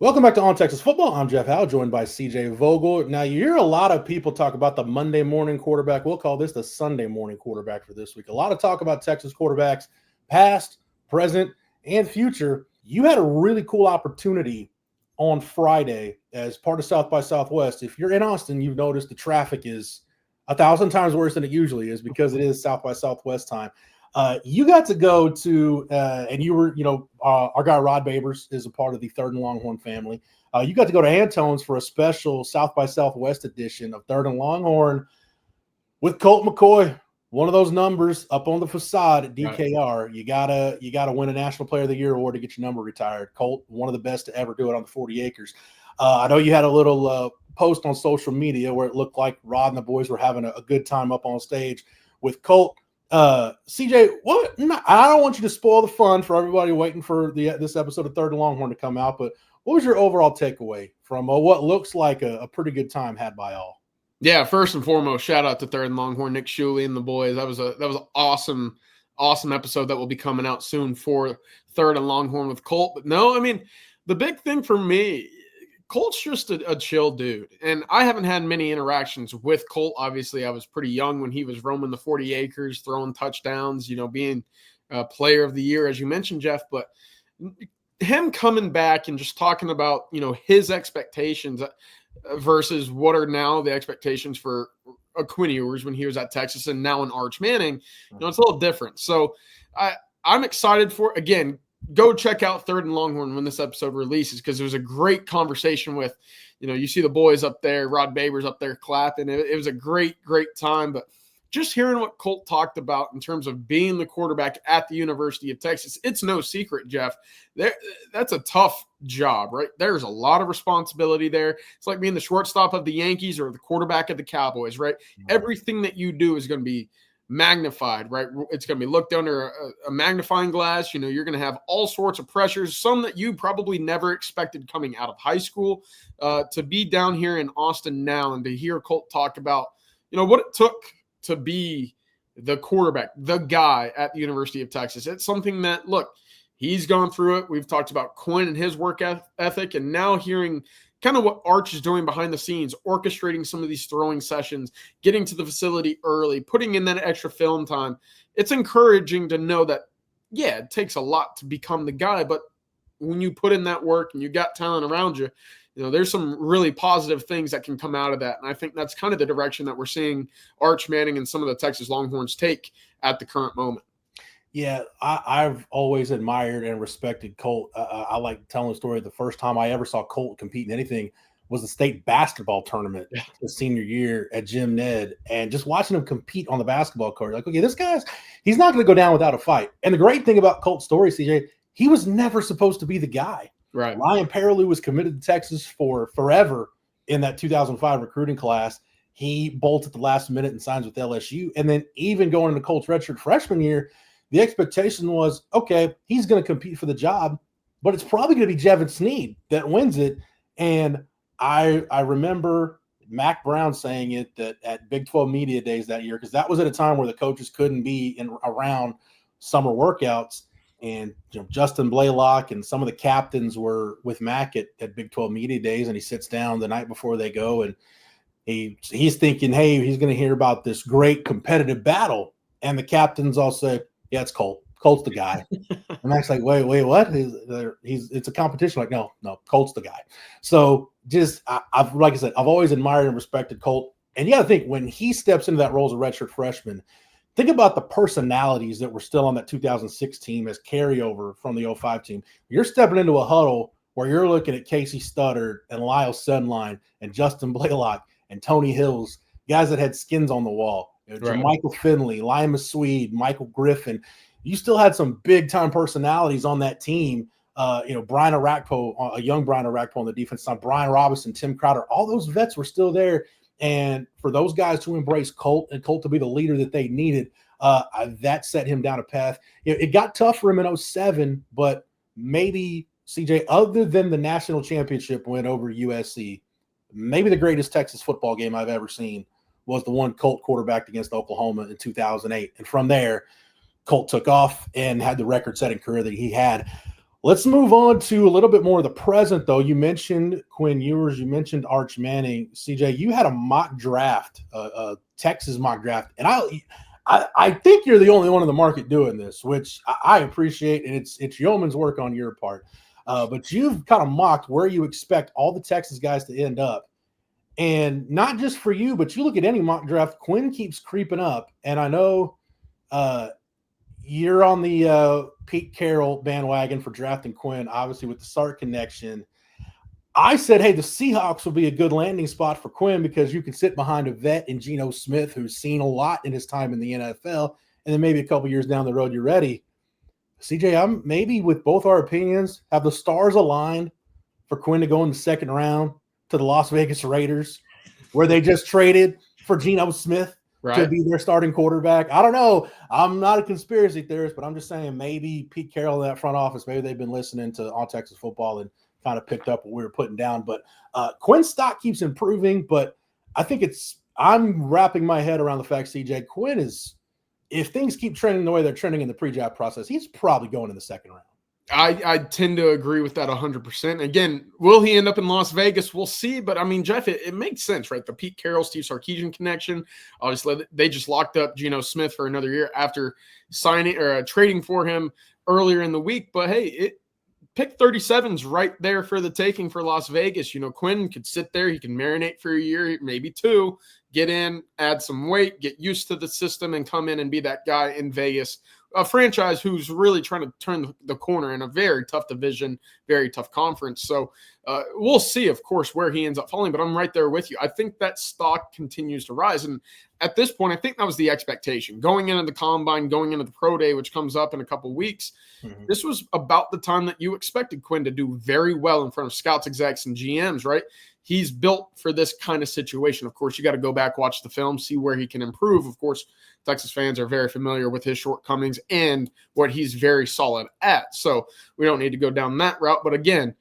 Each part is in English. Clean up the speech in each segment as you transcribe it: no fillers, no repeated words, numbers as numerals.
Welcome back to On Texas Football. I'm Jeff Howe, joined by CJ Vogel. Now, you hear a lot of people talk about the Monday morning quarterback. We'll call this the Sunday morning quarterback for this week. A lot of talk about Texas quarterbacks, past, present, and future. You had a really cool opportunity on Friday as part of South by Southwest. If you're in Austin, you've noticed the traffic is 1,000 times worse than it usually is because it is South by Southwest time. You got to go to, and you were, our guy Rod Babers is a part of the Third and Longhorn family. You got to go to Antone's for a special South by Southwest edition of Third and Longhorn with Colt McCoy, one of those numbers up on the facade at DKR. Right. You gotta win a National Player of the Year award to get your number retired. Colt, one of the best to ever do it on the 40 acres. I know you had a little post on social media where it looked like Rod and the boys were having a good time up on stage with Colt. CJ, I don't want you to spoil the fun for everybody waiting for this episode of Third and Longhorn to come out, but what was your overall takeaway from what looks like a pretty good time had by all? Yeah, first and foremost, shout out to Third and Longhorn, Nick Shuley and the boys. That was an awesome episode that will be coming out soon for Third and Longhorn with Colt. But no, I mean, the big thing for me, Colt's just a chill dude, and I haven't had many interactions with Colt. Obviously, I was pretty young when he was roaming the 40 acres, throwing touchdowns, being a player of the year, as you mentioned, Jeff. But him coming back and just talking about, his expectations versus what are now the expectations for Quinn Ewers when he was at Texas and now in Arch Manning, it's a little different. So I'm excited for, again, go check out Third and Longhorn when this episode releases, because there was a great conversation with, you see the boys up there, Rod Babers up there clapping. It was a great time. But just hearing what Colt talked about in terms of being the quarterback at the University of Texas, it's no secret, Jeff. That's a tough job, right? There's a lot of responsibility there. It's like being the shortstop of the Yankees or the quarterback of the Cowboys, right? Everything that you do is going to be magnified, right? It's going to be looked under a magnifying glass. You're going to have all sorts of pressures, some that you probably never expected coming out of high school. To be down here in Austin now and to hear Colt talk about, what it took to be the quarterback, the guy at the University of Texas. It's something that, look, he's gone through it. We've talked about Quinn and his work ethic, and now hearing kind of what Arch is doing behind the scenes, orchestrating some of these throwing sessions, getting to the facility early, putting in that extra film time. It's encouraging to know that, yeah, it takes a lot to become the guy, but when you put in that work and you got talent around you, there's some really positive things that can come out of that. And I think that's kind of the direction that we're seeing Arch Manning and some of the Texas Longhorns take at the current moment. Yeah, I've always admired and respected Colt. I like telling the story. The first time I ever saw Colt compete in anything was the state basketball tournament his senior year at Jim Ned, and just watching him compete on the basketball court. Like, okay, he's not going to go down without a fight. And the great thing about Colt's story, CJ, he was never supposed to be the guy. Right. Ryan Parallew was committed to Texas for forever in that 2005 recruiting class. He bolts at the last minute and signs with LSU. And then even going into Colt's redshirt freshman year, the expectation was, okay, he's going to compete for the job, but it's probably going to be Jevin Sneed that wins it. And I remember Mac Brown saying it that at Big 12 Media Days that year, because that was at a time where the coaches couldn't be around summer workouts. And Justin Blaylock and some of the captains were with Mac at Big 12 Media Days, and he sits down the night before they go, and he's thinking, hey, he's going to hear about this great competitive battle. And the captains all say, yeah, it's Colt. Colt's the guy. And Mac's like, wait, what? It's a competition. Like, no, Colt's the guy. So just, I've like I said, I've always admired and respected Colt. And you got to think, when he steps into that role as a redshirt freshman, think about the personalities that were still on that 2006 team as carryover from the 05 team. You're stepping into a huddle where you're looking at Casey Studdard and Lyle Sunline and Justin Blaylock and Tony Hills, guys that had skins on the wall. Right. Michael Finley, Lima Swede, Michael Griffin. You still had some big-time personalities on that team. Brian Arakpo, a young Brian Arakpo on the defense side, Brian Robinson, Tim Crowder, all those vets were still there. And for those guys to embrace Colt and Colt to be the leader that they needed, that set him down a path. It got tough for him in 07, but maybe, CJ, other than the national championship win over USC, maybe the greatest Texas football game I've ever seen was the one Colt quarterbacked against Oklahoma in 2008. And from there, Colt took off and had the record-setting career that he had. Let's move on to a little bit more of the present, though. You mentioned Quinn Ewers. You mentioned Arch Manning. CJ, you had a mock draft, a Texas mock draft, and I think you're the only one in the market doing this, which I appreciate, and it's yeoman's work on your part. But you've kind of mocked where you expect all the Texas guys to end up. And not just for you, but you look at any mock draft, Quinn keeps creeping up. And I know you're on the Pete Carroll bandwagon for drafting Quinn, obviously with the Sark connection. I said, hey, the Seahawks will be a good landing spot for Quinn because you can sit behind a vet in Geno Smith who's seen a lot in his time in the NFL, and then maybe a couple years down the road you're ready. CJ, I'm maybe with both our opinions, have the stars aligned for Quinn to go in the second round to the Las Vegas Raiders, where they just traded for Geno Smith to be their starting quarterback. I don't know. I'm not a conspiracy theorist, but I'm just saying maybe Pete Carroll in that front office, maybe they've been listening to On Texas Football and kind of picked up what we were putting down. But Quinn's stock keeps improving, but I think I'm wrapping my head around the fact, CJ, Quinn is, if things keep trending the way they're trending in the pre-draft process, he's probably going in the second round. I tend to agree with that 100%. Again, will he end up in Las Vegas? We'll see. But, I mean, Jeff, it makes sense, right? The Pete Carroll, Steve Sarkisian connection. Obviously, they just locked up Geno Smith for another year after signing or trading for him earlier in the week. But, hey, pick 37's right there for the taking for Las Vegas. You know, Quinn could sit there. He can marinate for a year, maybe two, get in, add some weight, get used to the system, and come in and be that guy in Vegas. A franchise who's really trying to turn the corner in a very tough division, very tough conference. So we'll see, of course, where he ends up falling, but I'm right there with you. I think that stock continues to rise. And at this point, I think that was the expectation. Going into the combine, going into the pro day, which comes up in a couple weeks, this was about the time that you expected Quinn to do very well in front of scouts, execs, and GMs, right? He's built for this kind of situation. Of course, you got to go back, watch the film, see where he can improve. Of course, Texas fans are very familiar with his shortcomings and what he's very solid at. So we don't need to go down that route. But again,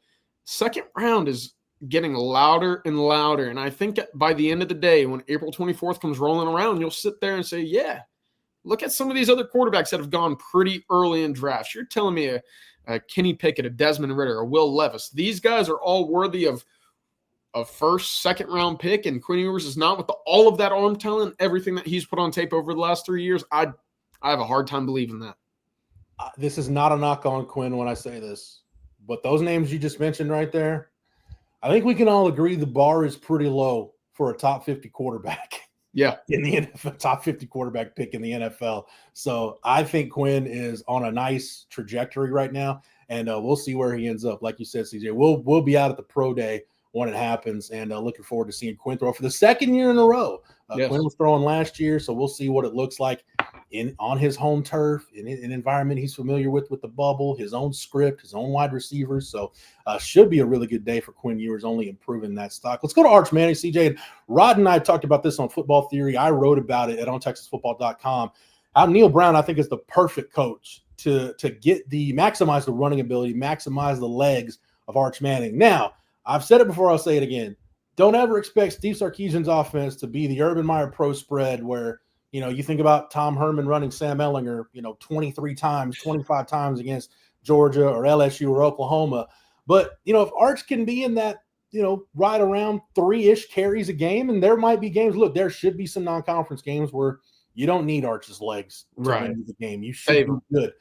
second round is getting louder and louder. And I think by the end of the day, when April 24th comes rolling around, you'll sit there and say, yeah, look at some of these other quarterbacks that have gone pretty early in drafts. You're telling me a Kenny Pickett, a Desmond Ridder, a Will Levis. These guys are all worthy of a first, second round pick, and Quinn Ewers is not with all of that arm talent, everything that he's put on tape over the last 3 years. I have a hard time believing that. This is not a knock on Quinn when I say this, but those names you just mentioned right there, I think we can all agree the bar is pretty low for a top 50 quarterback. Yeah. In the NFL, top 50 quarterback pick in the NFL. So I think Quinn is on a nice trajectory right now, and we'll see where he ends up. Like you said, CJ, we'll be out at the pro day when it happens, and looking forward to seeing Quinn throw for the second year in a row. Yes. Quinn was throwing last year, so we'll see what it looks like on his home turf, in an environment he's familiar with the bubble, his own script, his own wide receivers. So should be a really good day for Quinn Ewers, only improving that stock. Let's go to Arch Manning, CJ. And Rod and I talked about this on Football Theory. I wrote about it at ontexasfootball.com. How Neil Brown, I think, is the perfect coach to maximize the running ability, maximize the legs of Arch Manning. Now, I've said it before, I'll say it again. Don't ever expect Steve Sarkisian's offense to be the Urban Meyer pro spread where, you think about Tom Herman running Sam Ehlinger, 23 times, 25 times against Georgia or LSU or Oklahoma. But, if Arch can be in that, right around 3-ish carries a game, and there might be games, look, there should be some non-conference games where you don't need Arch's legs to win the game. You should be good.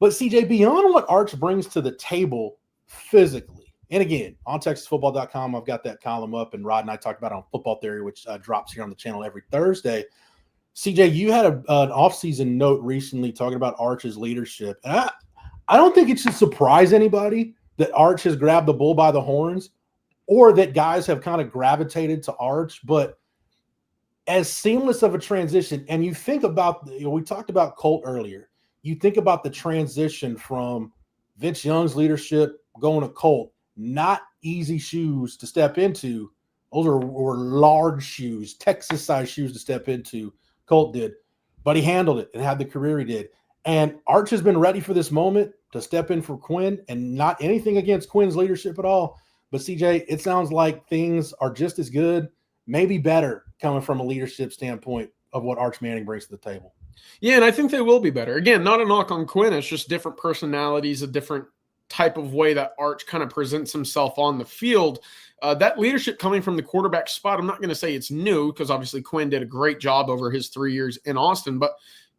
But, CJ, beyond what Arch brings to the table physically, and again, on TexasFootball.com, I've got that column up, and Rod and I talked about it on Football Theory, which drops here on the channel every Thursday. CJ, you had an offseason note recently talking about Arch's leadership. And I don't think it should surprise anybody that Arch has grabbed the bull by the horns or that guys have kind of gravitated to Arch. But as seamless of a transition, and you think about, we talked about Colt earlier, you think about the transition from Vince Young's leadership going to Colt, not easy shoes to step into. Those were large shoes, Texas-sized shoes to step into. Colt did, but he handled it and had the career he did. And Arch has been ready for this moment to step in for Quinn, and not anything against Quinn's leadership at all. But CJ, it sounds like things are just as good, maybe better, coming from a leadership standpoint of what Arch Manning brings to the table. Yeah, and I think they will be better. Again, not a knock on Quinn. It's just different personalities, a different type of way that Arch kind of presents himself on the field. That leadership coming from the quarterback spot, I'm not going to say it's new because obviously Quinn did a great job over his 3 years in Austin, but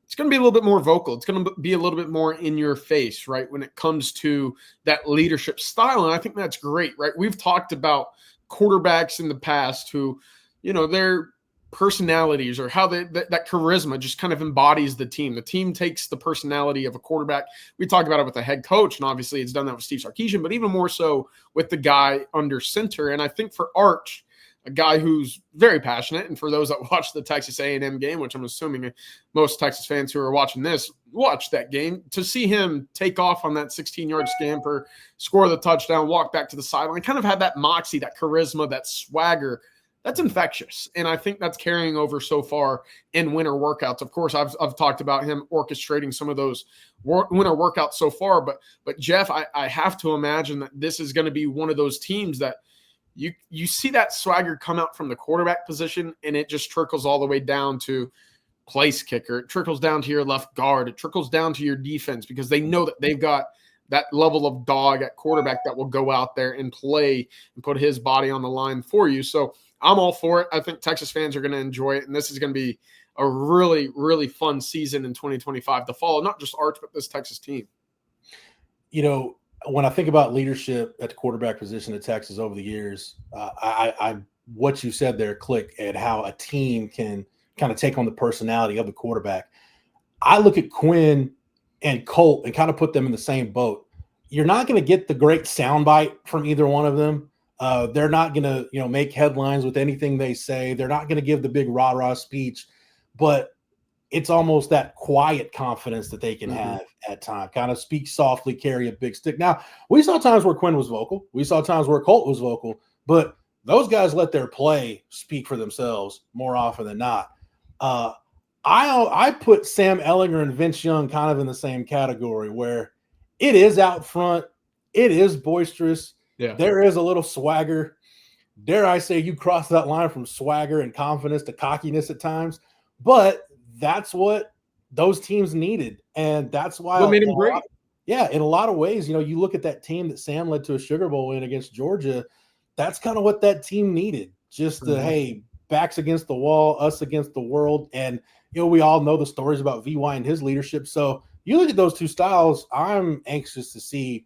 it's going to be a little bit more vocal. It's going to be a little bit more in your face, right, when it comes to that leadership style. And I think that's great, right? We've talked about quarterbacks in the past who, their personalities or how that charisma just kind of embodies the team. The team takes the personality of a quarterback. We talked about it with the head coach, and obviously it's done that with Steve Sarkisian, but even more so with the guy under center. And I think for Arch, a guy who's very passionate, and for those that watch the Texas A&M game, which I'm assuming most Texas fans who are watching this watch that game, to see him take off on that 16-yard scamper, score the touchdown, walk back to the sideline, kind of had that moxie, that charisma, that swagger. That's infectious, and I think that's carrying over so far in winter workouts. Of course, I've talked about him orchestrating some of those winter workouts so far, but Jeff, I have to imagine that this is going to be one of those teams that you see that swagger come out from the quarterback position, and it just trickles all the way down to place kicker. It trickles down to your left guard. It trickles down to your defense because they know that they've got that level of dog at quarterback that will go out there and play and put his body on the line for you. So I'm all for it. I think Texas fans are going to enjoy it, and this is going to be a really, really fun season in 2025 to follow, not just Arch, but this Texas team. When I think about leadership at the quarterback position at Texas over the years, I what you said there, click at how a team can kind of take on the personality of the quarterback. I look at Quinn and Colt and kind of put them in the same boat. You're not going to get the great soundbite from either one of them. They're not going to, make headlines with anything they say. They're not going to give the big rah-rah speech, but it's almost that quiet confidence that they can have at times. Kind of speak softly, carry a big stick. Now, we saw times where Quinn was vocal. We saw times where Colt was vocal, but those guys let their play speak for themselves more often than not. I put Sam Ehlinger and Vince Young kind of in the same category where it is out front. It is boisterous. Yeah. There is a little swagger. Dare I say you cross that line from swagger and confidence to cockiness at times, but that's what those teams needed. And that's why what made him great. In a lot of ways, you look at that team that Sam led to a Sugar Bowl win against Georgia. That's kind of what that team needed. Just the, hey, backs against the wall, us against the world. And, we all know the stories about VY and his leadership. So you look at those two styles, I'm anxious to see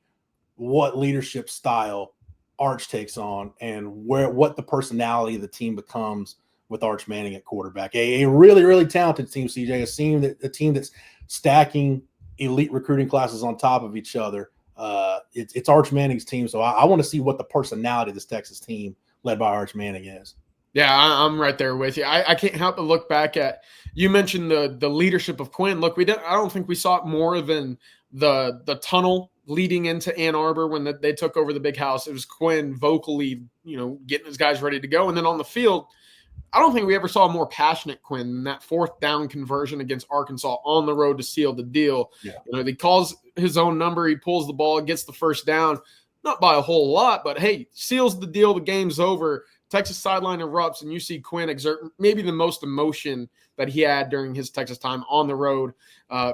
what leadership style Arch takes on and what the personality of the team becomes with Arch Manning at quarterback. A really, really talented team, CJ, a team that's stacking elite recruiting classes on top of each other. It's Arch Manning's team, so I want to see what the personality of this Texas team led by Arch Manning is. Yeah, I'm right there with you. I can't help but look back at, you mentioned the leadership of Quinn. Look, I don't think we saw it more than the tunnel leading into Ann Arbor when they took over the big house. It was Quinn vocally, getting his guys ready to go. And then on the field, I don't think we ever saw a more passionate Quinn than that fourth down conversion against Arkansas on the road to seal the deal. Yeah. He calls his own number. He pulls the ball, gets the first down, not by a whole lot, but hey, seals the deal. The game's over. Texas sideline erupts, and you see Quinn exert maybe the most emotion that he had during his Texas time on the road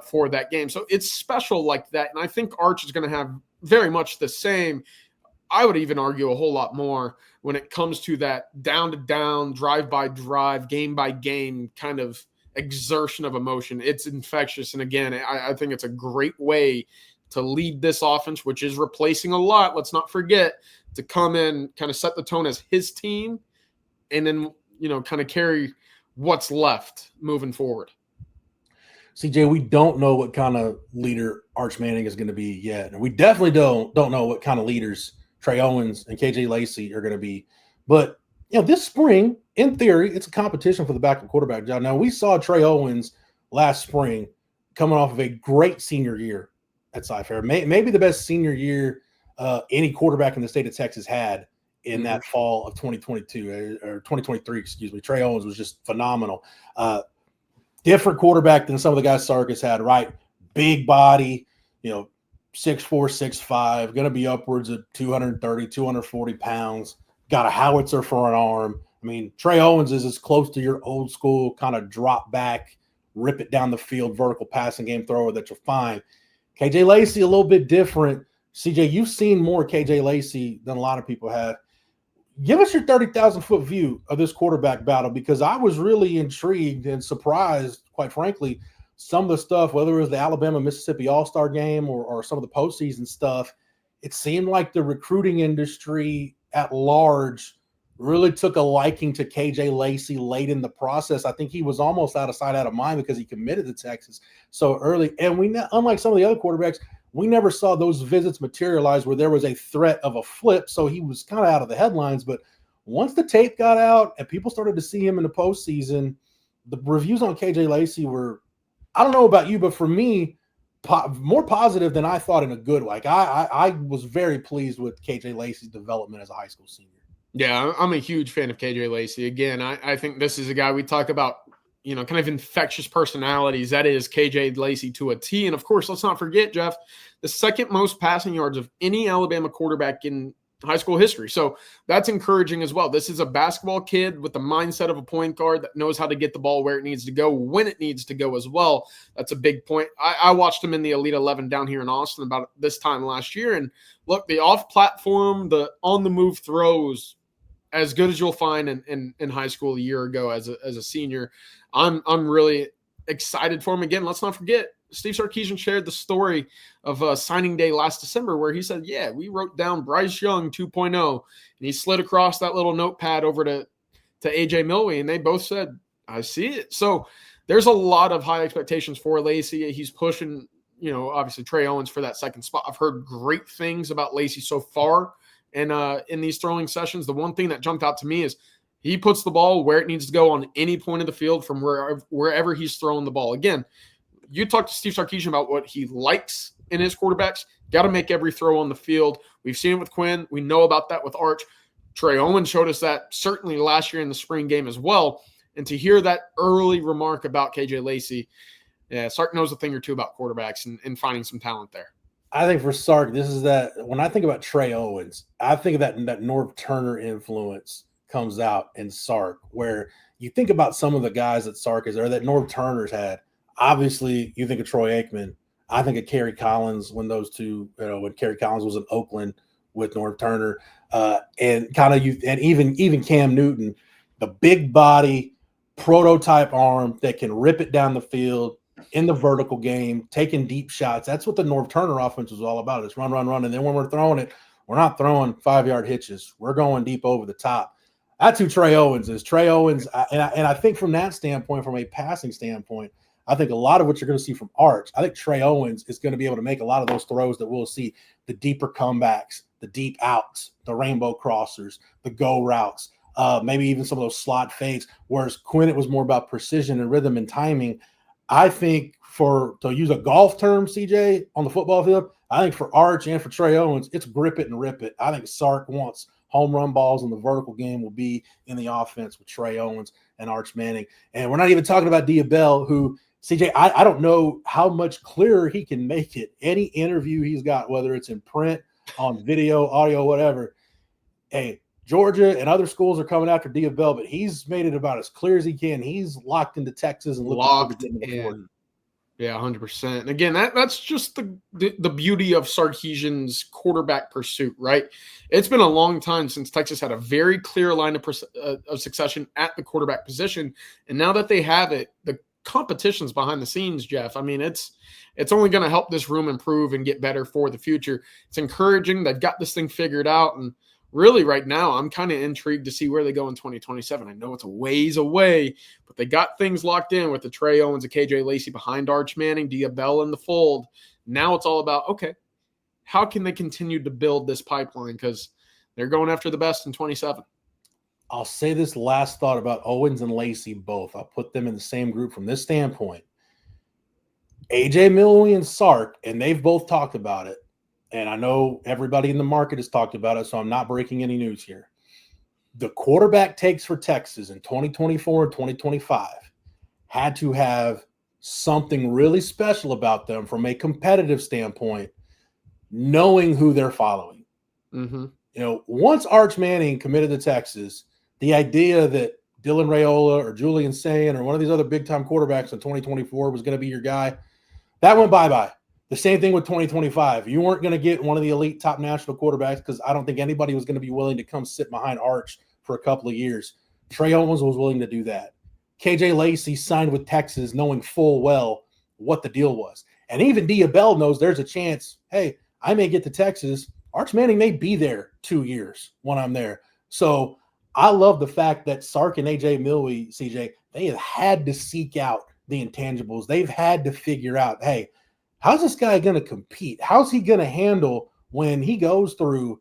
for that game. So it's special like that, and I think Arch is going to have very much the same. I would even argue a whole lot more when it comes to that down-to-down, drive-by-drive, game-by-game kind of exertion of emotion. It's infectious, and again, I think it's a great way to lead this offense, which is replacing a lot. Let's not forget to come in, kind of set the tone as his team, and then, kind of carry what's left moving forward. CJ, we don't know what kind of leader Arch Manning is going to be yet. And we definitely don't know what kind of leaders Trey Owens and KJ Lacey are going to be. But, this spring, in theory, it's a competition for the backup quarterback job. Now, we saw Trey Owens last spring coming off of a great senior year at Cy-Fair. Maybe the best senior year any quarterback in the state of Texas had in that fall of 2022 or 2023, excuse me. Trey Owens was just phenomenal. Different quarterback than some of the guys Sarkis had, right? Big body, 6'4", 6'5", going to be upwards of 230, 240 pounds, got a howitzer for an arm. I mean, Trey Owens is as close to your old school kind of drop back, rip it down the field, vertical passing game thrower that you'll find. KJ Lacey, a little bit different. CJ, you've seen more KJ Lacey than a lot of people have. Give us your 30,000-foot view of this quarterback battle, because I was really intrigued and surprised, quite frankly, some of the stuff, whether it was the Alabama-Mississippi All-Star game or some of the postseason stuff. It seemed like the recruiting industry at large really took a liking to KJ Lacey late in the process. I think he was almost out of sight, out of mind, because he committed to Texas so early. And unlike some of the other quarterbacks, we never saw those visits materialize where there was a threat of a flip. So he was kind of out of the headlines. But once the tape got out and people started to see him in the postseason, the reviews on KJ Lacey were, I don't know about you, but for me, more positive than I thought in a good way. Like I was very pleased with KJ Lacey's development as a high school senior. Yeah, I'm a huge fan of KJ Lacey. Again, I think this is a guy we talk about, kind of infectious personalities. That is KJ Lacey to a T. And of course, let's not forget, Jeff, the second most passing yards of any Alabama quarterback in high school history. So that's encouraging as well. This is a basketball kid with the mindset of a point guard that knows how to get the ball where it needs to go, when it needs to go as well. That's a big point. I watched him in the Elite 11 down here in Austin about this time last year. And look, the off-platform, the on-the-move throws, as good as you'll find in high school a year ago as a senior. I'm really excited for him. Again, let's not forget, Steve Sarkisian shared the story of signing day last December where he said, yeah, we wrote down Bryce Young 2.0, and he slid across that little notepad over to AJ Milwee, and they both said, I see it. So there's a lot of high expectations for Lacey. He's pushing, obviously Trey Owens for that second spot. I've heard great things about Lacey so far. And in these throwing sessions, the one thing that jumped out to me is he puts the ball where it needs to go on any point of the field from wherever he's throwing the ball. Again, you talk to Steve Sarkisian about what he likes in his quarterbacks. Got to make every throw on the field. We've seen it with Quinn. We know about that with Arch. Trey Owens showed us that certainly last year in the spring game as well. And to hear that early remark about KJ Lacey, yeah, Sark knows a thing or two about quarterbacks and finding some talent there. I think for Sark, this is that when I think about Trey Owens, I think of that Norv Turner influence comes out in Sark, where you think about some of the guys that Sark is, or that Norv Turner's had. Obviously, you think of Troy Aikman. I think of Kerry Collins when those two, when Kerry Collins was in Oakland with Norv Turner, and even Cam Newton, the big body prototype arm that can rip it down the field in the vertical game, taking deep shots. That's what the Norv Turner offense was all about. It's run, run, run. And then when we're throwing it, we're not throwing 5-yard hitches. We're going deep over the top. That's who Trey Owens is. Trey Owens, and I think from that standpoint, from a passing standpoint, I think a lot of what you're going to see from Arch, I think Trey Owens is going to be able to make a lot of those throws that we'll see, the deeper comebacks, the deep outs, the rainbow crossers, the go routes, maybe even some of those slot fades, whereas Quinn, it was more about precision and rhythm and timing. I think to use a golf term, CJ, on the football field, I think for Arch and for Trey Owens, it's grip it and rip it. I think Sark wants home run balls in the vertical game will be in the offense with Trey Owens and Arch Manning. And we're not even talking about Diabell, who, CJ, I don't know how much clearer he can make it. Any interview he's got, whether it's in print, on video, audio, whatever, hey, Georgia and other schools are coming after Diabell, but he's made it about as clear as he can. He's locked into Texas and locked in. Yeah, 100%. And again, that's just the beauty of Sarkisian's quarterback pursuit, right? It's been a long time since Texas had a very clear line of succession at the quarterback position, and now that they have it, the competition's behind the scenes, Jeff. I mean, it's only going to help this room improve and get better for the future. It's encouraging. They've got this thing figured out, and really, right now, I'm kind of intrigued to see where they go in 2027. I know it's a ways away, but they got things locked in with the Trey Owens and KJ Lacey behind Arch Manning, Diabell in the fold. Now it's all about, okay, how can they continue to build this pipeline? Because they're going after the best in 27. I'll say this last thought about Owens and Lacey both. I'll put them in the same group from this standpoint. AJ Milwee and Sark, and they've both talked about it. And I know everybody in the market has talked about it, so I'm not breaking any news here. The quarterback takes for Texas in 2024 and 2025 had to have something really special about them from a competitive standpoint, knowing who they're following. Mm-hmm. Once Arch Manning committed to Texas, the idea that Dylan Raiola or Julian Sayin or one of these other big-time quarterbacks in 2024 was going to be your guy, that went bye-bye. The same thing with 2025. You weren't going to get one of the elite top national quarterbacks because I don't think anybody was going to be willing to come sit behind Arch for a couple of years. Trey Owens was willing to do that. KJ Lacey signed with Texas knowing full well what the deal was. And even Diabell knows there's a chance, hey, I may get to Texas. Arch Manning may be there 2 years when I'm there. So I love the fact that Sark and AJ Milwee, CJ, they have had to seek out the intangibles. They've had to figure out, hey, how's this guy going to compete? How's he going to handle when he goes through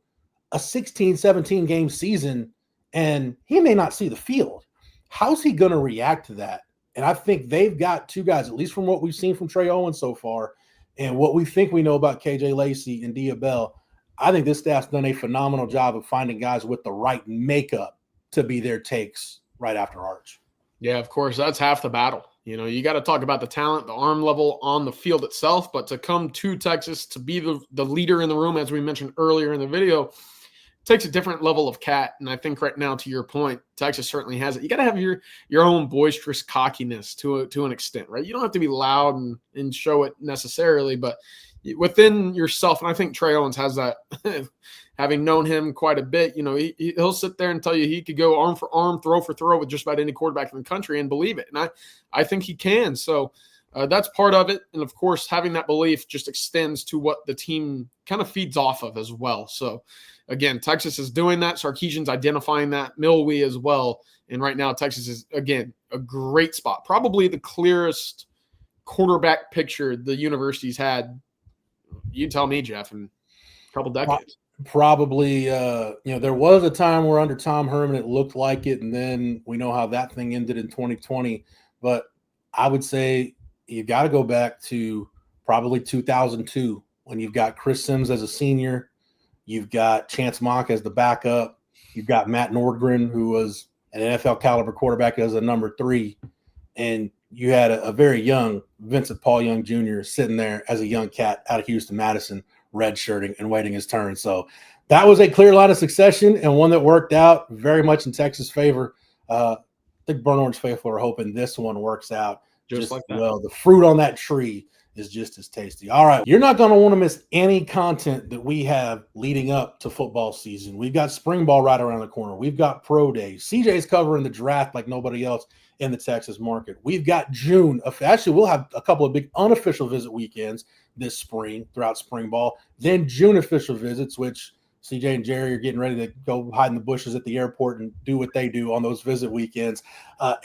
a 16, 17 game season and he may not see the field? How's he going to react to that? And I think they've got two guys, at least from what we've seen from Trey Owens so far and what we think we know about KJ Lacey and Diabell. I think this staff's done a phenomenal job of finding guys with the right makeup to be their takes right after Arch. Yeah, of course, that's half the battle. You know, you got to talk about the talent, the arm level on the field itself, but to come to Texas to be the leader in the room, as we mentioned earlier in the video, takes a different level of cat. And I think right now, to your point, Texas certainly has it. You got to have your own boisterous cockiness to an extent, right? You don't have to be loud and show it necessarily, but within yourself. And I think Trey Owens has that. Having known him quite a bit, you know, he'll sit there and tell you he could go arm for arm, throw for throw with just about any quarterback in the country and believe it. And I think he can. So that's part of it. And, of course, having that belief just extends to what the team kind of feeds off of as well. So, again, Texas is doing that. Sarkisian's identifying that. Milwee as well. And right now Texas is, again, a great spot. Probably the clearest quarterback picture the university's had. You tell me, Jeff, in a couple decades. Probably, there was a time where under Tom Herman it looked like it, and then we know how that thing ended in 2020. But I would say you got to go back to probably 2002 when you've got Chris Sims as a senior, you've got Chance Mock as the backup, you've got Matt Nordgren, who was an NFL caliber quarterback as a number 3, and you had a very young Vincent Paul Young Jr. sitting there as a young cat out of Houston-Madison, redshirting and waiting his turn. So that was a clear line of succession and one that worked out very much in Texas' favor. I think Burnt Orange faithful are hoping this one works out just like that. Well. The fruit on that tree is just as tasty. All right, you're not going to want to miss any content that we have leading up to football season. We've got spring ball right around the corner. We've got pro days. CJ's covering the draft like nobody else in the Texas market. We've got June. Actually, we'll have a couple of big unofficial visit weekends this spring throughout spring ball. Then June official visits, which CJ and Jerry are getting ready to go hide in the bushes at the airport and do what they do on those visit weekends.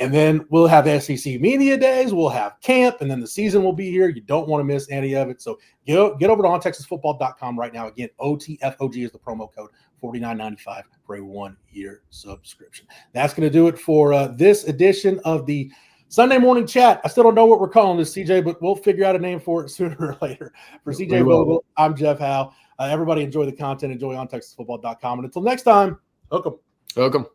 And then we'll have SEC media days. We'll have camp, and then the season will be here. You don't want to miss any of it. So get over to ontexasfootball.com right now. Again, OTFOG is the promo code, $49.95 for a 1-year subscription. That's going to do it for this edition of the Sunday Morning Chat. I still don't know what we're calling this, CJ, but we'll figure out a name for it sooner or later. For CJ Vogel, I'm Jeff Howe. Everybody enjoy the content. Enjoy ontexasfootball.com. And until next time, hook 'em. Hook 'em.